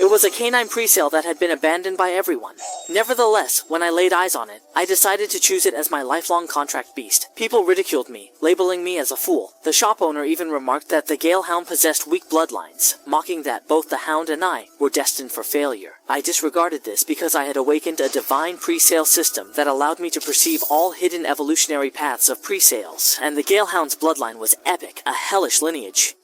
It was a canine presale that had been abandoned by everyone. Nevertheless, when I laid eyes on it, I decided to choose it as my lifelong contract beast. People ridiculed me, labeling me as a fool. The shop owner even remarked that the Gale Hound possessed weak bloodlines, mocking that both the Hound and I were destined for failure. I disregarded this because I had awakened a divine presale system that allowed me to perceive all hidden evolutionary paths of presales, and the Gale Hound's bloodline was epic, a hellish lineage.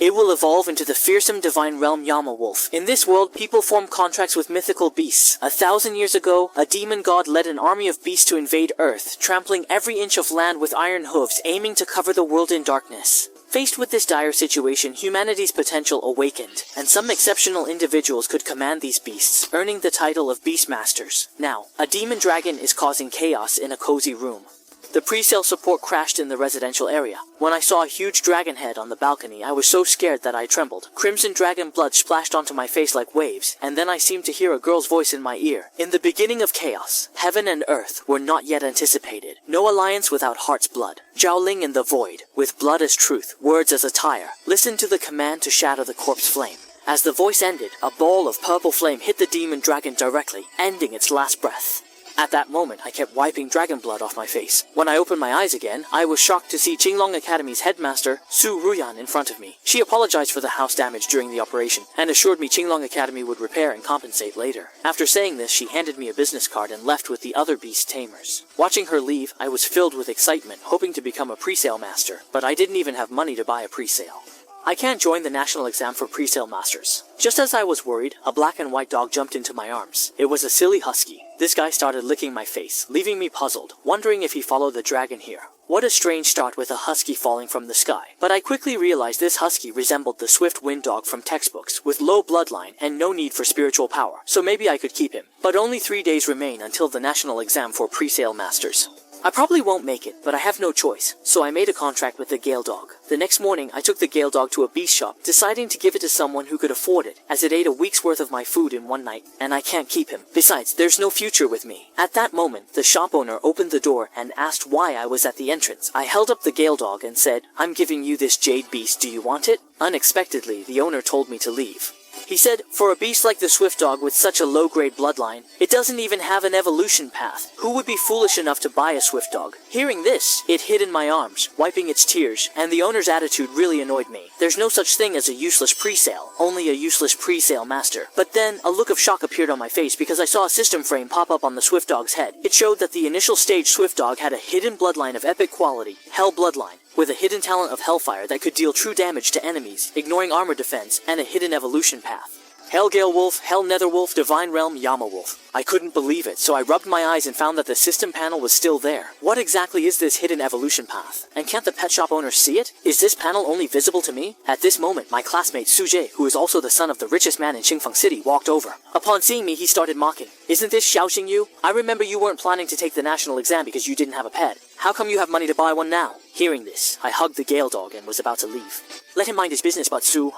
It will evolve into the fearsome divine realm Yama Wolf. In this world, people form contracts with mythical beasts. 1,000 years ago, a demon god led an army of beasts to invade Earth, trampling every inch of land with iron hooves, aiming to cover the world in darkness. Faced with this dire situation, humanity's potential awakened, and some exceptional individuals could command these beasts, earning the title of Beastmasters. Now, a demon dragon is causing chaos in a cozy room. The presale support crashed in the residential area. When I saw a huge dragon head on the balcony, I was so scared that I trembled. Crimson dragon blood splashed onto my face like waves, and then I seemed to hear a girl's voice in my ear. In the beginning of chaos, heaven and earth were not yet anticipated. No alliance without heart's blood. Zhaoling in the void, with blood as truth, words as attire. Listen to the command to shatter the corpse flame. As the voice ended, a ball of purple flame hit the demon dragon directly, ending its last breath. At that moment, I kept wiping dragon blood off my face. When I opened my eyes again, I was shocked to see Qinglong Academy's headmaster, Su Ruyan, in front of me. She apologized for the house damage during the operation, and assured me Qinglong Academy would repair and compensate later. After saying this, she handed me a business card and left with the other beast tamers. Watching her leave, I was filled with excitement, hoping to become a presale master, but I didn't even have money to buy a presale. I can't join the national exam for presale masters. Just as I was worried, a black and white dog jumped into my arms. It was a silly husky. This guy started licking my face, leaving me puzzled, wondering if he followed the dragon here. What a strange start with a husky falling from the sky. But I quickly realized this husky resembled the swift wind dog from textbooks, with low bloodline and no need for spiritual power, so maybe I could keep him. But only 3 days remain until the national exam for presale masters. I probably won't make it, but I have no choice, so I made a contract with the Gale Dog. The next morning, I took the Gale Dog to a beast shop, deciding to give it to someone who could afford it, as it ate a week's worth of my food in one night, and I can't keep him. Besides, there's no future with me. At that moment, the shop owner opened the door and asked why I was at the entrance. I held up the Gale Dog and said, "I'm giving you this jade beast, do you want it?" Unexpectedly, the owner told me to leave. He said, "For a beast like the Swift Dog with such a low-grade bloodline, it doesn't even have an evolution path. Who would be foolish enough to buy a Swift Dog?" Hearing this, it hid in my arms, wiping its tears, and the owner's attitude really annoyed me. There's no such thing as a useless presale, only a useless presale master. But then, a look of shock appeared on my face because I saw a system frame pop up on the Swift Dog's head. It showed that the initial stage Swift Dog had a hidden bloodline of epic quality, Hell Bloodline, with a hidden talent of Hellfire that could deal true damage to enemies, ignoring armor defense, and a hidden evolution path. Hellgale Wolf, Hell Nether Wolf, Divine Realm, Yama Wolf. I couldn't believe it, so I rubbed my eyes and found that the system panel was still there. What exactly is this hidden evolution path? And can't the pet shop owner see it? Is this panel only visible to me? At this moment, my classmate Suje, who is also the son of the richest man in Qingfeng City, walked over. Upon seeing me, he started mocking. "Isn't this Xiaoxing you? I remember you weren't planning to take the national exam because you didn't have a pet. How come you have money to buy one now?" Hearing this, I hugged the Gale Dog and was about to leave. "Let him mind his business, but Su."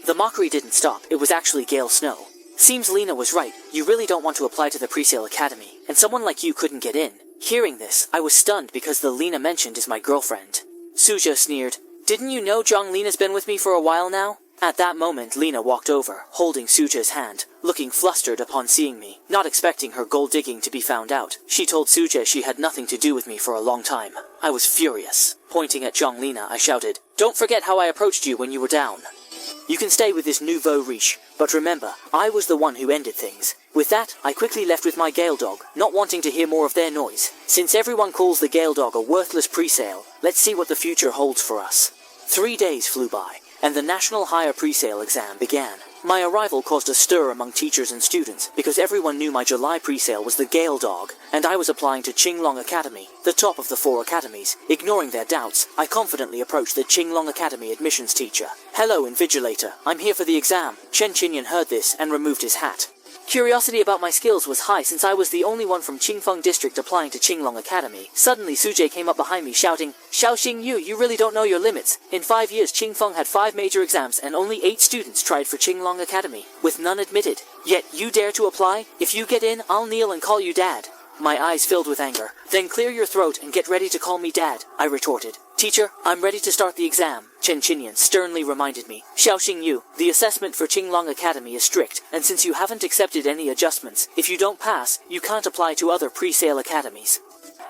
The mockery didn't stop. It was actually Gale Snow. "Seems Lena was right. You really don't want to apply to the presale academy, and someone like you couldn't get in." Hearing this, I was stunned because the Lena mentioned is my girlfriend. Suja sneered, "Didn't you know Zhang Lena's been with me for a while now?" At that moment, Lena walked over, holding Suja's hand, looking flustered upon seeing me, not expecting her gold digging to be found out. She told Suja she had nothing to do with me for a long time. I was furious. Pointing at Zhang Lena, I shouted, "Don't forget how I approached you when you were down. You can stay with this nouveau riche, but remember, I was the one who ended things." With that, I quickly left with my Gale Dog, not wanting to hear more of their noise. Since everyone calls the Gale Dog a worthless presale, let's see what the future holds for us. 3 days flew by, and the National Higher Presale exam began. My arrival caused a stir among teachers and students, because everyone knew my July presale was the Gale Dog, and I was applying to Qinglong Academy, the top of the 4 academies. Ignoring their doubts, I confidently approached the Qinglong Academy admissions teacher. "Hello, Invigilator. I'm here for the exam." Chen Qinyan heard this and removed his hat. Curiosity about my skills was high since I was the only one from Qingfeng District applying to Qinglong Academy. Suddenly, Suje came up behind me shouting, "Xiaoxing you really don't know your limits. In 5 years, Qingfeng had 5 major exams and only 8 students tried for Qinglong Academy, with none admitted. Yet you dare to apply? If you get in, I'll kneel and call you dad." My eyes filled with anger. Then clear your throat and get ready to call me Dad, I retorted. Teacher, I'm ready to start the exam, Chen Qinyan sternly reminded me. Xiao Xingyu, the assessment for Qinglong Academy is strict, and since you haven't accepted any adjustments, if you don't pass, you can't apply to other pre-sale academies.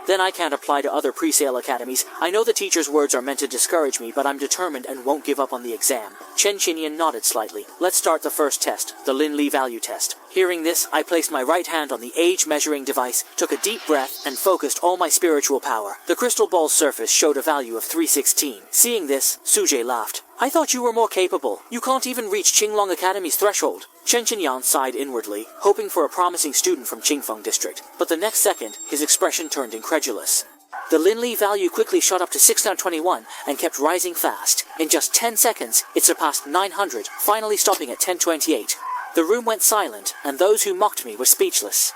Then I can't apply to other pre-sale academies. I know the teacher's words are meant to discourage me, but I'm determined and won't give up on the exam. Chen Qinyan nodded slightly. Let's start the first test, the Lin Li value test. Hearing this, I placed my right hand on the age-measuring device, took a deep breath, and focused all my spiritual power. The crystal ball's surface showed a value of 316. Seeing this, Sujie laughed. I thought you were more capable. You can't even reach Qinglong Academy's threshold. Chen Qinyan sighed inwardly, hoping for a promising student from Qingfeng district. But the next second, his expression turned incredulous. The Lin Li value quickly shot up to 621 and kept rising fast. In just 10 seconds, it surpassed 900, finally stopping at 1028. The room went silent, and those who mocked me were speechless.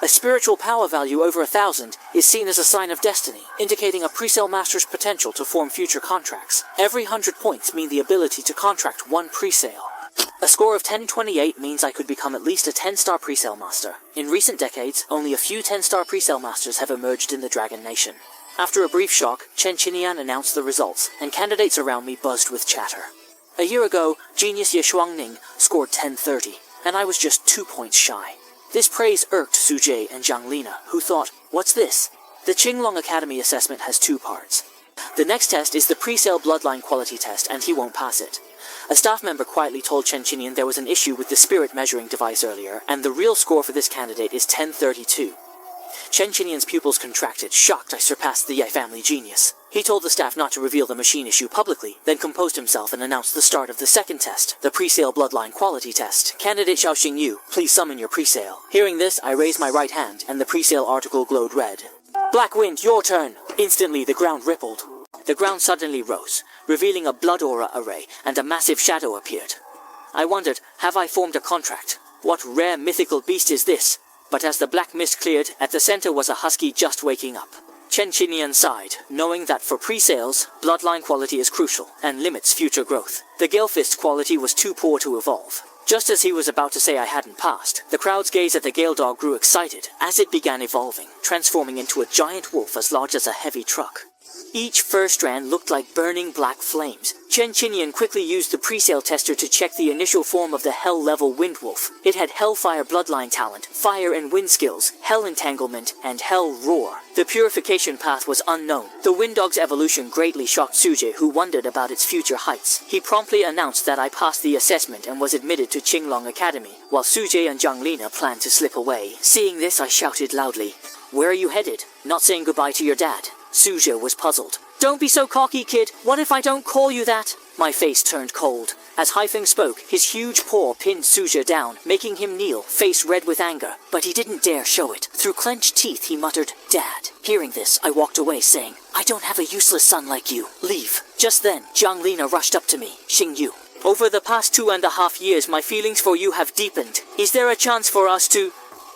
A spiritual power value over 1,000 is seen as a sign of destiny, indicating a pre-sale master's potential to form future contracts. Every 100 points mean the ability to contract one pre-sale. A score of 1028 means I could become at least a 10-star pre-sale master. In recent decades, only a few 10-star pre-sale masters have emerged in the Dragon Nation. After a brief shock, Chen Qinyan announced the results, and candidates around me buzzed with chatter. A year ago, genius Ye Shuangning scored 1030, and I was just 2 points shy. This praise irked Sujie and Zhang Lina, who thought, what's this? The Qinglong Academy assessment has 2 parts. The next test is the pre-sale bloodline quality test, and he won't pass it. A staff member quietly told Chen Qinyan there was an issue with the spirit measuring device earlier, and the real score for this candidate is 1032. Chen Qinyan's pupils contracted, shocked I surpassed the Ye family genius. He told the staff not to reveal the machine issue publicly, then composed himself and announced the start of the second test, the pre-sale bloodline quality test. Candidate Xiao Xingyu, please summon your pre-sale. Hearing this, I raised my right hand, and the pre-sale article glowed red. Black Wind, your turn! Instantly, the ground rippled. The ground suddenly rose, revealing a blood aura array, and a massive shadow appeared. I wondered, have I formed a contract? What rare mythical beast is this? But as the black mist cleared, at the center was a husky just waking up. Chen Qinyan sighed, knowing that for pre-sales, bloodline quality is crucial, and limits future growth. The Galefist quality was too poor to evolve. Just as he was about to say I hadn't passed, the crowd's gaze at the Gale Dog grew excited, as it began evolving, transforming into a giant wolf as large as a heavy truck. Each fur strand looked like burning black flames. Chen Qinyan quickly used the pre-sale tester to check the initial form of the Hell-level Windwolf. It had Hellfire bloodline talent, Fire and Wind skills, Hell entanglement, and Hell roar. The purification path was unknown. The Winddog's evolution greatly shocked Sujie, who wondered about its future heights. He promptly announced that I passed the assessment and was admitted to Qinglong Academy, while Sujie and Zhang Lina planned to slip away. Seeing this, I shouted loudly, "Where are you headed? Not saying goodbye to your dad?" Sujie was puzzled. "Don't be so cocky, kid. What if I don't call you that?" My face turned cold. As Haifeng spoke, his huge paw pinned Sujie down, making him kneel, face red with anger. But he didn't dare show it. Through clenched teeth, he muttered, "Dad." Hearing this, I walked away, saying, "I don't have a useless son like you. Leave." Just then, Zhang Lina rushed up to me. "Xingyu, over the past 2.5 years, my feelings for you have deepened. Is there a chance for us to—"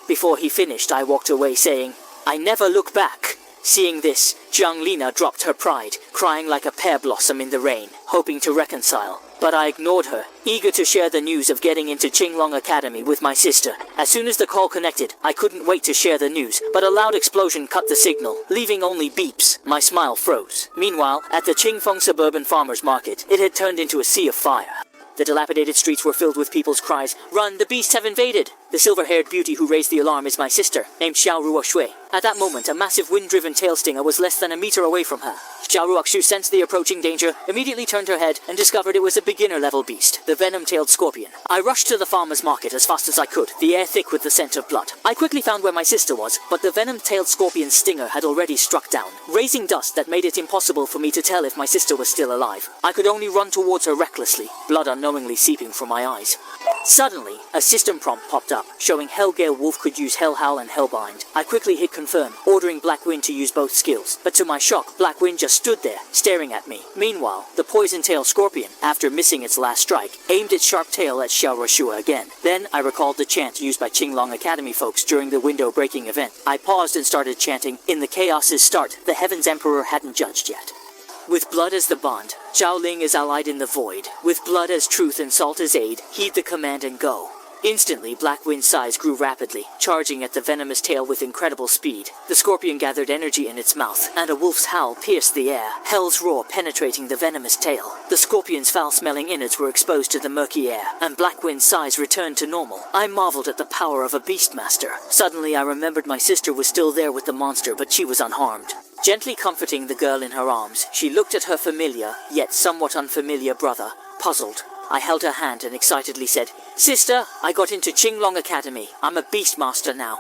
Before he finished, I walked away, saying, "I never look back." Seeing this, Zhang Lina dropped her pride, crying like a pear blossom in the rain, hoping to reconcile. But I ignored her, eager to share the news of getting into Qinglong Academy with my sister. As soon as the call connected, I couldn't wait to share the news, but a loud explosion cut the signal, leaving only beeps. My smile froze. Meanwhile, at the Qingfeng suburban farmers market, it had turned into a sea of fire. The dilapidated streets were filled with people's cries, "Run, the beasts have invaded!" The silver-haired beauty who raised the alarm is my sister, named Xiao Ruoshui. At that moment, a massive wind-driven tail stinger was less than a meter away from her. Xiao Ruoshui sensed the approaching danger, immediately turned her head, and discovered it was a beginner-level beast, the venom-tailed scorpion. I rushed to the farmer's market as fast as I could, the air thick with the scent of blood. I quickly found where my sister was, but the venom-tailed scorpion's stinger had already struck down, raising dust that made it impossible for me to tell if my sister was still alive. I could only run towards her recklessly, blood unknowingly seeping from my eyes. Suddenly, a system prompt popped up, showing Hellgale Wolf could use Hellhowl and Hellbind. I quickly hit confirm, ordering Black Wind to use both skills, but to my shock, Black Wind just stood there, staring at me. Meanwhile, the poison-tailed scorpion, after missing its last strike, aimed its sharp tail at Xiao Ruoshui again. Then I recalled the chant used by Qinglong Academy folks during the window-breaking event. I paused and started chanting, "In the chaos's start, the Heaven's Emperor hadn't judged yet." With blood as the bond, Zhao Ling is allied in the void. With blood as truth and salt as aid, heed the command and go. Instantly, Blackwind's size grew rapidly, charging at the venomous tail with incredible speed. The scorpion gathered energy in its mouth, and a wolf's howl pierced the air, hell's roar penetrating the venomous tail. The scorpion's foul-smelling innards were exposed to the murky air, and Blackwind's size returned to normal. I marveled at the power of a beastmaster. Suddenly, I remembered my sister was still there with the monster, but she was unharmed. Gently comforting the girl in her arms, she looked at her familiar, yet somewhat unfamiliar brother, puzzled. I held her hand and excitedly said, "Sister, I got into Qinglong Academy. I'm a beastmaster now."